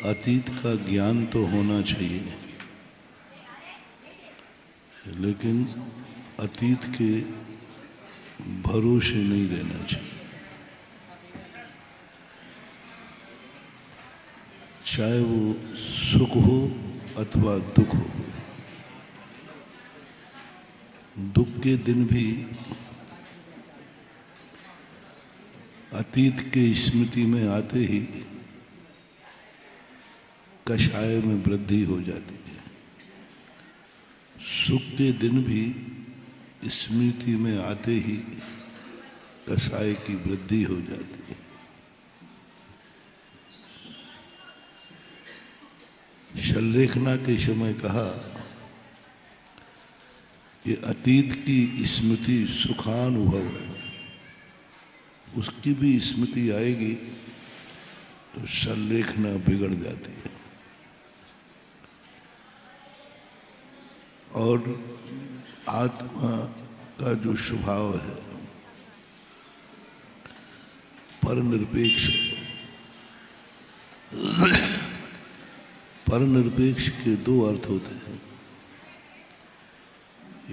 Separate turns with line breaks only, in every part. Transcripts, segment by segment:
अतीत का ज्ञान तो होना चाहिए, लेकिन अतीत के भरोसे नहीं रहना चाहिए। चाहे वो सुख हो अथवा दुख हो। दुख के दिन भी अतीत के स्मृति में आते ही कषाय में वृद्धि हो जाती है। सुख के दिन भी स्मृति में आते ही कषाय की वृद्धि हो जाती है। शल्लेखना के समय कहा कि अतीत की स्मृति सुखानुभव है, उसकी भी स्मृति आएगी तो शल्लेखना बिगड़ जाती है। और आत्मा का जो स्वभाव है परनिरपेक्ष है। परनिरपेक्ष के दो अर्थ होते हैं,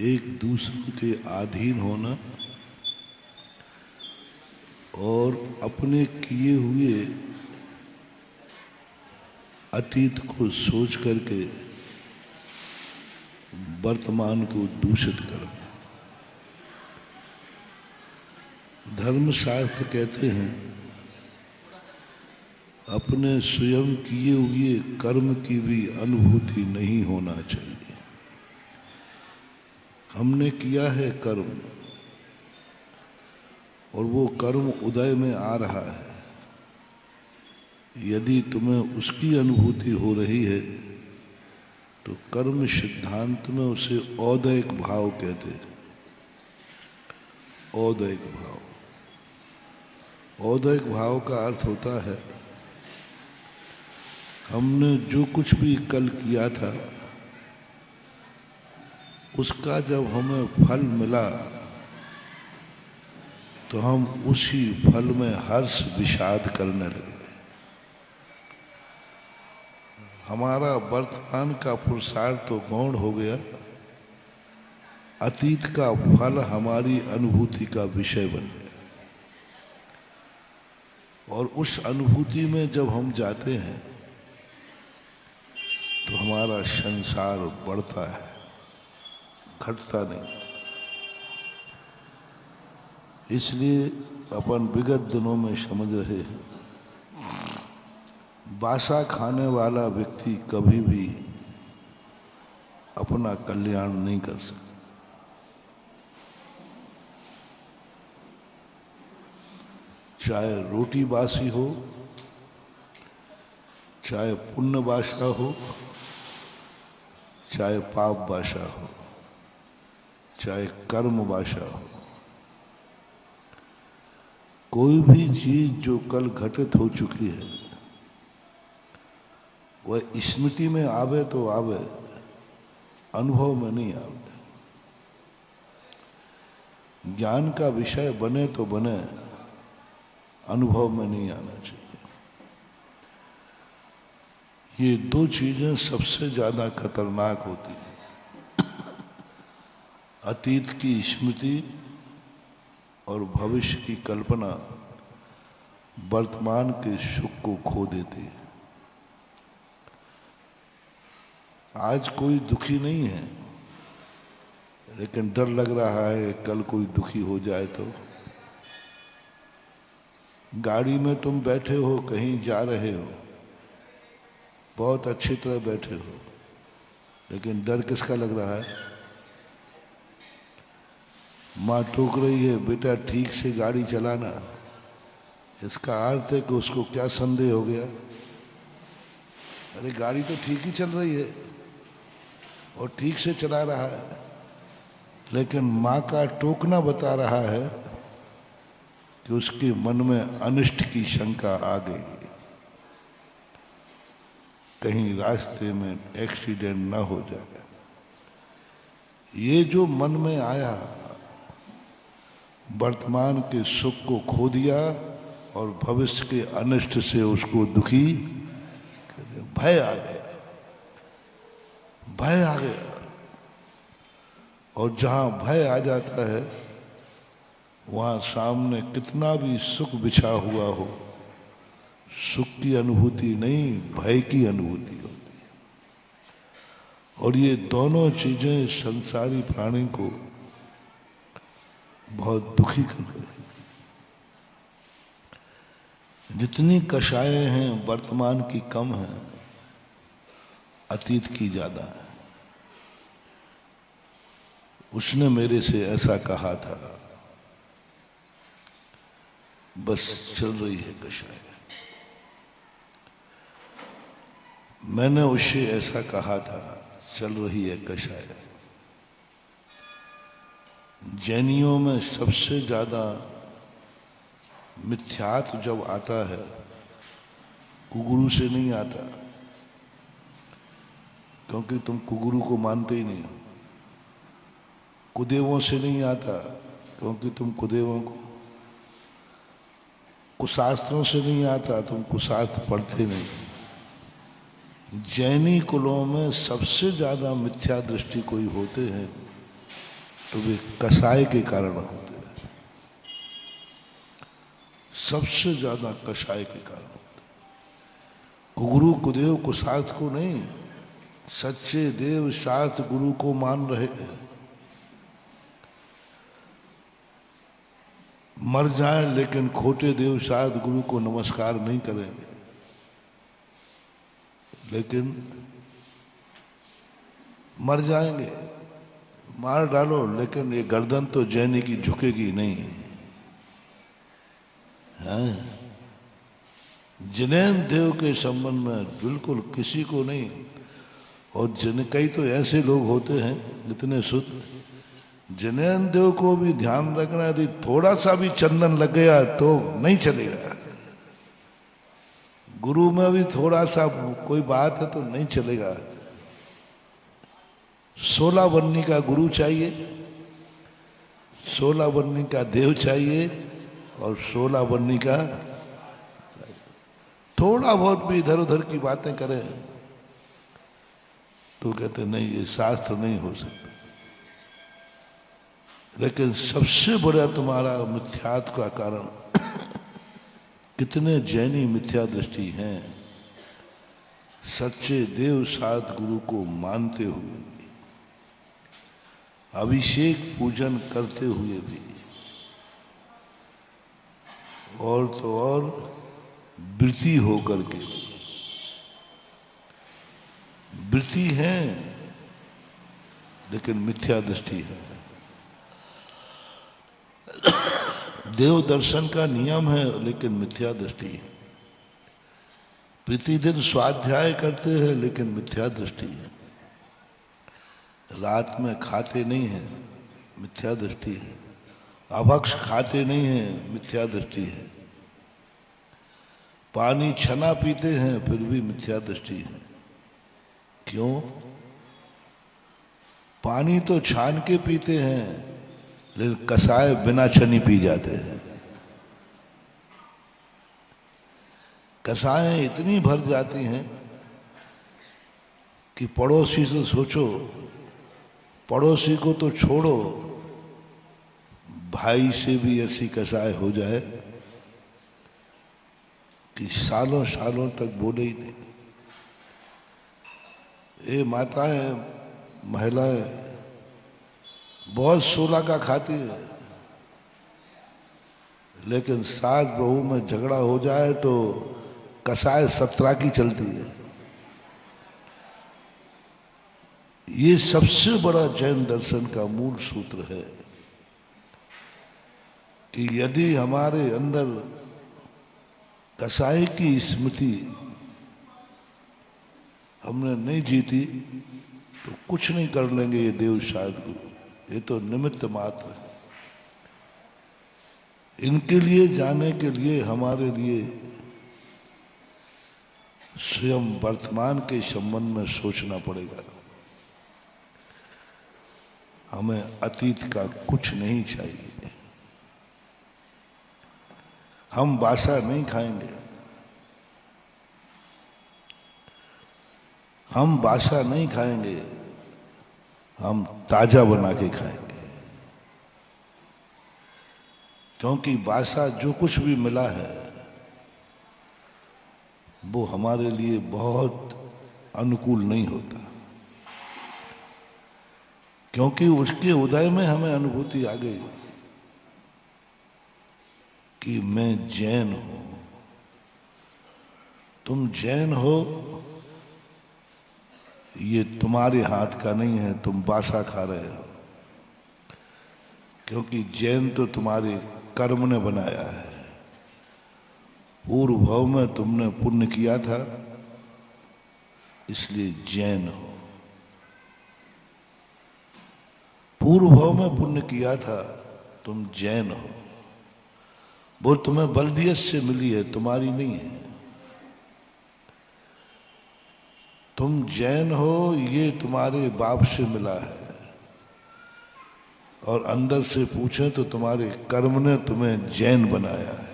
एक दूसरों के अधीन होना और अपने किए हुए अतीत को सोच करके वर्तमान को दूषित करना। धर्मशास्त्र कहते हैं अपने स्वयं किए हुए कर्म की भी अनुभूति नहीं होना चाहिए। हमने किया है कर्म और वो कर्म उदय में आ रहा है, यदि तुम्हें उसकी अनुभूति हो रही है तो कर्म सिद्धांत में उसे औदैक भाव कहते हैं। औदैक भाव, औदैक भाव का अर्थ होता है हमने जो कुछ भी कल किया था उसका जब हमें फल मिला तो हम उसी फल में हर्ष विषाद करने लगे। हमारा वर्तमान का पुरुषार्थ तो गौण हो गया, अतीत का फल हमारी अनुभूति का विषय बन गया। और उस अनुभूति में जब हम जाते हैं तो हमारा संसार बढ़ता है, घटता नहीं। इसलिए अपन विगत दिनों में समझ रहे हैं बासा खाने वाला व्यक्ति कभी भी अपना कल्याण नहीं कर सकता। चाहे रोटी बासी हो, चाहे पुण्य बासा हो, चाहे पाप बासा हो, चाहे कर्म बासा हो, कोई भी चीज जो कल घटित हो चुकी है वह स्मृति में आवे तो आवे, अनुभव में नहीं आवे। ज्ञान का विषय बने तो बने, अनुभव में नहीं आना चाहिए। ये दो चीजें सबसे ज्यादा खतरनाक होती हैं, अतीत की स्मृति और भविष्य की कल्पना वर्तमान के सुख को खो देती है। आज कोई दुखी नहीं है, लेकिन डर लग रहा है कल कोई दुखी हो जाए तो। गाड़ी में तुम बैठे हो, कहीं जा रहे हो, बहुत अच्छी तरह बैठे हो, लेकिन डर किसका लग रहा है? माँ टोक रही है बेटा ठीक से गाड़ी चलाना। इसका अर्थ है कि उसको क्या संदेह हो गया, अरे गाड़ी तो ठीक ही चल रही है और ठीक से चला रहा है, लेकिन माँ का टोकना बता रहा है कि उसके मन में अनिष्ट की शंका आ गई, कहीं रास्ते में एक्सीडेंट ना हो जाए। ये जो मन में आया वर्तमान के सुख को खो दिया और भविष्य के अनिष्ट से उसको दुखी कर दिया। भय आ गया, भय आ गया। और जहां भय आ जाता है वहां सामने कितना भी सुख बिछा हुआ हो, सुख की अनुभूति नहीं, भय की अनुभूति होती है। और ये दोनों चीजें संसारी प्राणी को बहुत दुखी कर रही हैं। जितनी कषायें हैं वर्तमान की कम है, अतीत की ज्यादा है। उसने मेरे से ऐसा कहा था, बस चल रही है कषाय। मैंने उससे ऐसा कहा था, चल रही है कषाय। जैनियों में सबसे ज्यादा मिथ्यात्व जब आता है, कुगुरु से नहीं आता, क्योंकि तुम कुगुरु को मानते ही नहीं हो। कुदेवों से नहीं आता, क्योंकि तुम कुदेवों को, कुशास्त्रों से नहीं आता, तुम कुशास्त्र पढ़ते नहीं। जैनी कुलों में सबसे ज्यादा मिथ्या दृष्टि कोई होते हैं तो वे कसाय के कारण होते हैं, सबसे ज्यादा कसाय के कारण होते हैं। कुगुरु कुदेव कुशास्त्र को नहीं, सच्चे देव शास्त्र गुरु को मान रहे हैं। मर जाए लेकिन खोटे देव शायद गुरु को नमस्कार नहीं करेंगे, लेकिन मर जाएंगे, मार डालो, लेकिन ये गर्दन तो जैनी की झुकेगी नहीं। हाँ, जैन देव के संबंध में बिल्कुल किसी को नहीं। और कई तो ऐसे लोग होते हैं इतने शुद्ध, जैन देव को भी ध्यान रखना, यदि थोड़ा सा भी चंदन लग गया तो नहीं चलेगा। गुरु में भी थोड़ा सा कोई बात है तो नहीं चलेगा। 16 बन्नी का गुरु चाहिए, 16 बन्नी का देव चाहिए, और 16 बन्नी का थोड़ा बहुत भी इधर उधर की बातें करें तो कहते नहीं, ये शास्त्र नहीं हो सकता। लेकिन सबसे बड़ा तुम्हारा मिथ्यात्व का कारण, कितने जैनी मिथ्या दृष्टि हैं, सच्चे देव साध गुरु को मानते हुए भी, अभिषेक पूजन करते हुए भी, और तो और वृत्ति होकर के, वृत्ति है लेकिन मिथ्या दृष्टि है। देव दर्शन का नियम है लेकिन मिथ्या दृष्टि है। प्रतिदिन स्वाध्याय करते हैं लेकिन मिथ्या दृष्टि है। रात में खाते नहीं है, मिथ्या दृष्टि है। अभक्ष खाते नहीं है, मिथ्या दृष्टि है। पानी छना पीते हैं फिर भी मिथ्या दृष्टि है। क्यों? पानी तो छान के पीते हैं, लेकिन कसाय बिना छनी पी जाते हैं। कसायें इतनी भर जाती हैं कि पड़ोसी से सोचो, पड़ोसी को तो छोड़ो, भाई से भी ऐसी कसाय हो जाए कि सालों सालों तक बोले ही नहीं। ये माताएं, महिलाएं बहुत 16 का खाती है, लेकिन सास बहू में झगड़ा हो जाए तो कसाय 17 की चलती है। ये सबसे बड़ा जैन दर्शन का मूल सूत्र है कि यदि हमारे अंदर कसाई की स्मृति हमने नहीं जीती तो कुछ नहीं कर लेंगे ये देव शायद गुरु, ये तो निमित्त मात्र है। इनके लिए जाने के लिए हमारे लिए स्वयं वर्तमान के संबंध में सोचना पड़ेगा। हमें अतीत का कुछ नहीं चाहिए। हम बासा नहीं खाएंगे, हम बासा नहीं खाएंगे, हम ताजा बना के खाएंगे। क्योंकि बासा जो कुछ भी मिला है वो हमारे लिए बहुत अनुकूल नहीं होता, क्योंकि उसके उदय में हमें अनुभूति आ गई कि मैं जैन हूं। तुम जैन हो ये तुम्हारे हाथ का नहीं है, तुम बासा खा रहे हो। क्योंकि जैन तो तुम्हारे कर्म ने बनाया है। पूर्व भाव में तुमने पुण्य किया था, इसलिए जैन हो। पूर्व भाव में पुण्य किया था, तुम जैन हो। वो तुम्हें बल्दियत से मिली है, तुम्हारी नहीं है। तुम जैन हो ये तुम्हारे बाप से मिला है, और अंदर से पूछें तो तुम्हारे कर्म ने तुम्हें जैन बनाया है।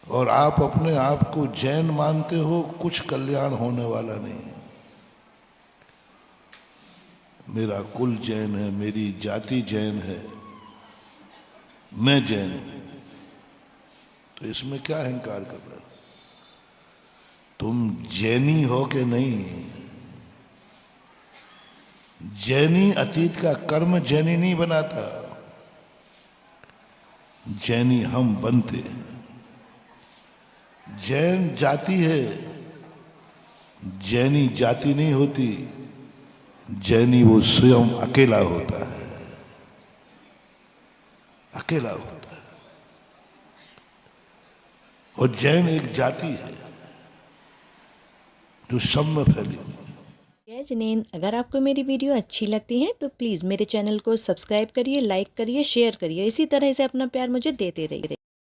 और आप अपने आप को जैन मानते हो, कुछ कल्याण होने वाला नहीं। मेरा कुल जैन है, मेरी जाति जैन है, मैं जैन हूं, तो इसमें क्या अहंकार कर रहे हो? तुम जैनी हो के नहीं। जैनी अतीत का कर्म जैनी नहीं बनाता, जैनी हम बनते हैं। जैन जाति है, जैनी जाति नहीं होती। जैनी वो स्वयं अकेला होता है, अकेला होता है। और जैन एक जाति है जो सब में फैली हुई।
जय जिनेंद्र, अगर आपको मेरी वीडियो अच्छी लगती है तो प्लीज़ मेरे चैनल को सब्सक्राइब करिए, लाइक करिए, शेयर करिए। इसी तरह से अपना प्यार मुझे देते रहिए।